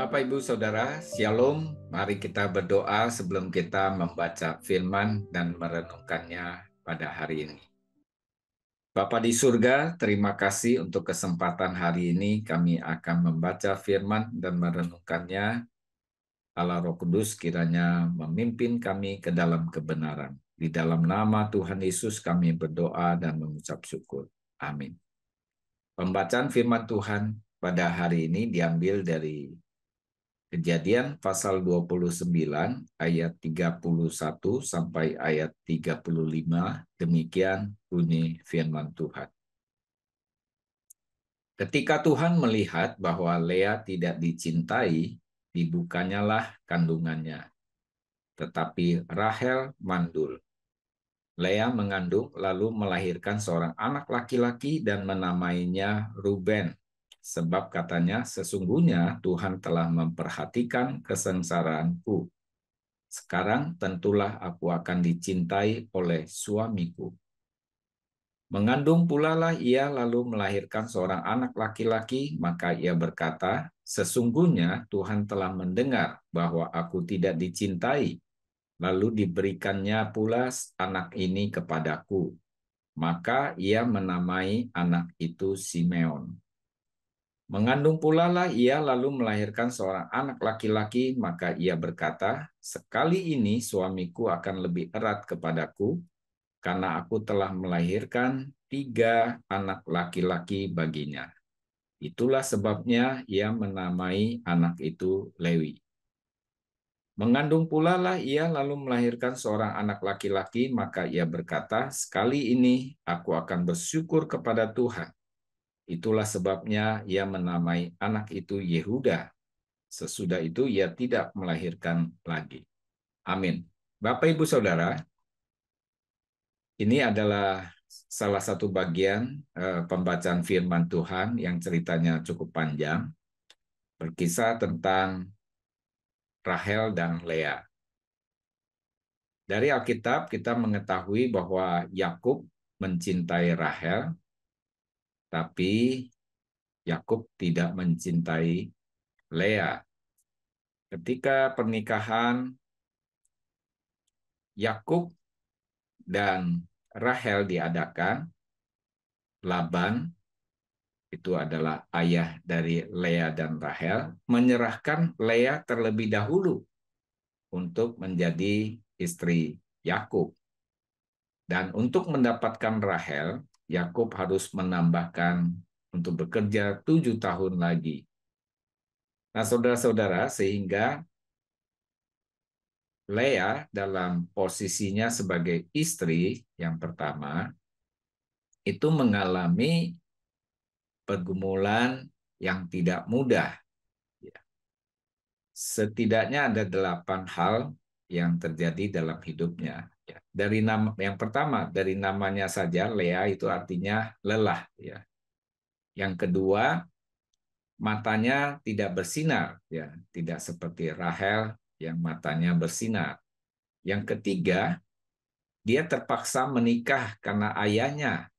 Bapak, Ibu, Saudara, Shalom. Mari kita berdoa sebelum kita membaca firman dan merenungkannya pada hari ini. Bapa di surga, terima kasih untuk kesempatan hari ini kami akan membaca firman dan merenungkannya. Allah Roh Kudus kiranya memimpin kami ke dalam kebenaran. Di dalam nama Tuhan Yesus kami berdoa dan mengucap syukur. Amin. Pembacaan firman Tuhan pada hari ini diambil dari Kejadian pasal 29 ayat 31 sampai ayat 35, demikian bunyi firman Tuhan. Ketika Tuhan melihat bahwa Lea tidak dicintai, dibukanyalah kandungannya. Tetapi Rahel mandul. Lea mengandung lalu melahirkan seorang anak laki-laki dan menamainya Ruben. Sebab katanya, sesungguhnya Tuhan telah memperhatikan kesengsaraanku. Sekarang tentulah aku akan dicintai oleh suamiku. Mengandung pula lah ia lalu melahirkan seorang anak laki-laki, maka ia berkata, sesungguhnya Tuhan telah mendengar bahwa aku tidak dicintai, lalu diberikannya pula anak ini kepadaku. Maka ia menamai anak itu Simeon. Mengandung pula lah ia lalu melahirkan seorang anak laki-laki, maka ia berkata, sekali ini suamiku akan lebih erat kepadaku, karena aku telah melahirkan 3 anak laki-laki baginya. Itulah sebabnya ia menamai anak itu Lewi. Mengandung pula lah ia lalu melahirkan seorang anak laki-laki, maka ia berkata, sekali ini aku akan bersyukur kepada Tuhan. Itulah sebabnya ia menamai anak itu Yehuda. Sesudah itu ia tidak melahirkan lagi. Amin. Bapak, Ibu, Saudara, ini adalah salah satu bagian pembacaan firman Tuhan yang ceritanya cukup panjang, berkisah tentang Rahel dan Lea. Dari Alkitab kita mengetahui bahwa Yakub mencintai Rahel, tapi Yakub tidak mencintai Lea. Ketika pernikahan Yakub dan Rahel diadakan, Laban, itu adalah ayah dari Lea dan Rahel, menyerahkan Lea terlebih dahulu untuk menjadi istri Yakub. Dan untuk mendapatkan Rahel, Yakub harus menambahkan untuk bekerja 7 tahun lagi. Nah, saudara-saudara, sehingga Lea dalam posisinya sebagai istri yang pertama, itu mengalami pergumulan yang tidak mudah. Setidaknya ada 8 hal yang terjadi dalam hidupnya. Dari nama yang pertama, dari namanya saja Lea itu artinya lelah. Yang kedua, matanya tidak bersinar, tidak seperti Rahel yang matanya bersinar. Yang ketiga, dia terpaksa menikah karena ayahnya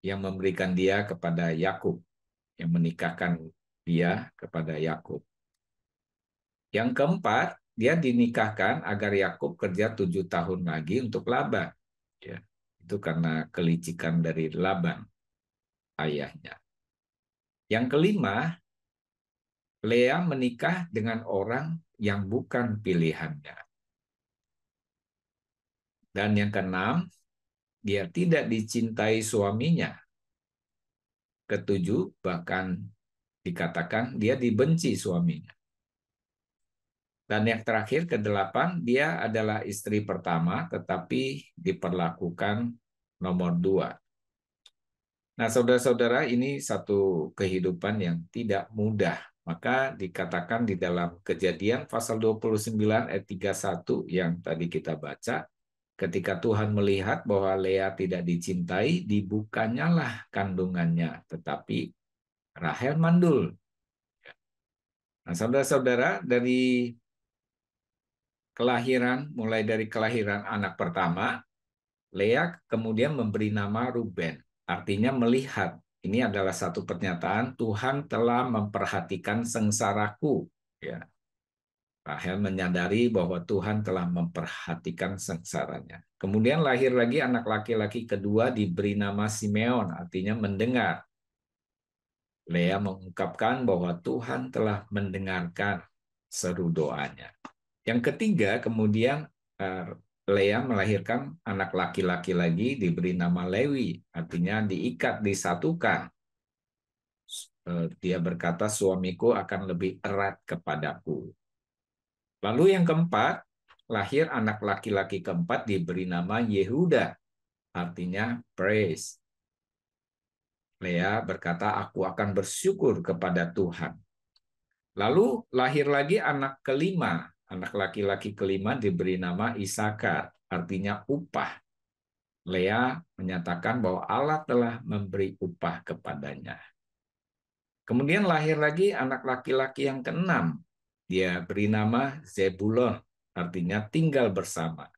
yang memberikan dia kepada Yakub, yang menikahkan dia kepada Yakub. Yang keempat, dia dinikahkan agar Yakub kerja 7 tahun lagi untuk Laban. Itu karena kelicikan dari Laban, ayahnya. Yang kelima, Lea menikah dengan orang yang bukan pilihannya. Dan yang keenam, dia tidak dicintai suaminya. Ketujuh, bahkan dikatakan dia dibenci suaminya. Dan yang terakhir, kedelapan, dia adalah istri pertama, tetapi diperlakukan nomor 2. Nah, saudara-saudara, ini satu kehidupan yang tidak mudah. Maka dikatakan di dalam Kejadian pasal 29 ayat 31 yang tadi kita baca, ketika Tuhan melihat bahwa Lea tidak dicintai, dibukanyalah kandungannya, tetapi Rahel mandul. Nah, saudara-saudara, mulai dari kelahiran anak pertama, Lea kemudian memberi nama Ruben, artinya melihat. Ini adalah satu pernyataan Tuhan telah memperhatikan sengsaraku. Ya, Rahel menyadari bahwa Tuhan telah memperhatikan sengsaranya. Kemudian lahir lagi anak laki-laki kedua diberi nama Simeon, artinya mendengar. Lea mengungkapkan bahwa Tuhan telah mendengarkan seru doanya. Yang ketiga, kemudian Lea melahirkan anak laki-laki lagi diberi nama Lewi, artinya diikat, disatukan. Dia berkata, suamiku akan lebih erat kepadaku. Lalu yang keempat, lahir anak laki-laki keempat diberi nama Yehuda, artinya praise. Lea berkata, aku akan bersyukur kepada Tuhan. Lalu lahir lagi anak kelima, anak laki-laki kelima diberi nama Isakar, artinya upah. Lea menyatakan bahwa Allah telah memberi upah kepadanya. Kemudian lahir lagi anak laki-laki yang keenam. Dia beri nama Zebulon, artinya tinggal bersama.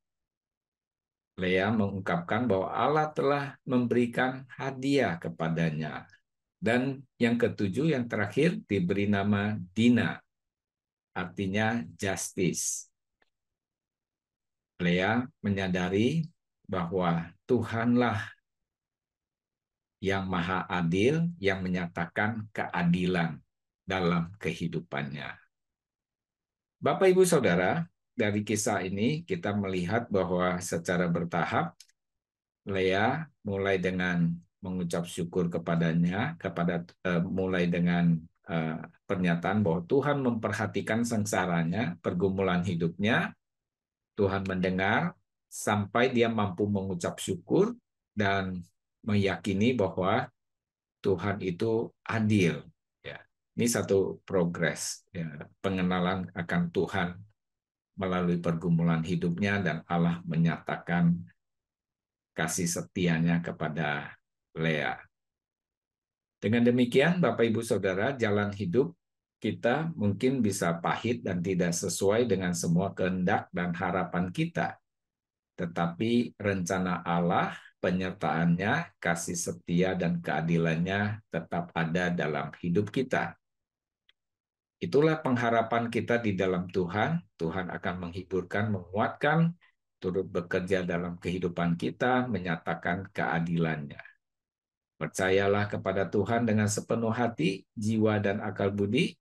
Lea mengungkapkan bahwa Allah telah memberikan hadiah kepadanya. Dan yang ketujuh, yang terakhir, diberi nama Dina, artinya justice. Lea menyadari bahwa Tuhanlah yang maha adil, yang menyatakan keadilan dalam kehidupannya. Bapak, Ibu, Saudara, dari kisah ini kita melihat bahwa secara bertahap, Lea mulai dengan mengucap syukur kepadanya, mulai dengan pernyataan bahwa Tuhan memperhatikan sengsaranya, pergumulan hidupnya, Tuhan mendengar, sampai dia mampu mengucap syukur dan meyakini bahwa Tuhan itu adil. Ya, ini satu progres, ya, pengenalan akan Tuhan melalui pergumulan hidupnya, dan Allah menyatakan kasih setianya kepada Lea. Dengan demikian, Bapak, Ibu, Saudara, jalan hidup kita mungkin bisa pahit dan tidak sesuai dengan semua kehendak dan harapan kita. Tetapi rencana Allah, penyertaannya, kasih setia, dan keadilannya tetap ada dalam hidup kita. Itulah pengharapan kita di dalam Tuhan. Tuhan akan menghiburkan, menguatkan, turut bekerja dalam kehidupan kita, menyatakan keadilannya. Percayalah kepada Tuhan dengan sepenuh hati, jiwa, dan akal budi,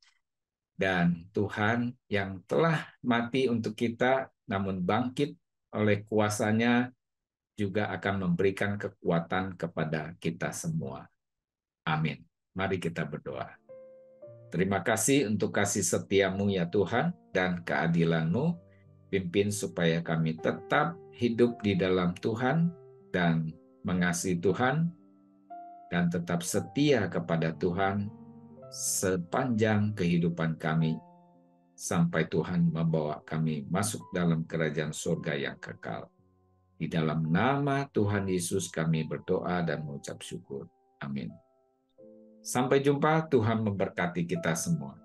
dan Tuhan yang telah mati untuk kita, namun bangkit oleh kuasa-Nya, juga akan memberikan kekuatan kepada kita semua. Amin. Mari kita berdoa. Terima kasih untuk kasih setiamu ya Tuhan, dan keadilan-Mu. Pimpin supaya kami tetap hidup di dalam Tuhan dan mengasihi Tuhan, dan tetap setia kepada Tuhan sepanjang kehidupan kami, sampai Tuhan membawa kami masuk dalam kerajaan surga yang kekal. Di dalam nama Tuhan Yesus kami berdoa dan mengucap syukur. Amin. Sampai jumpa, Tuhan memberkati kita semua.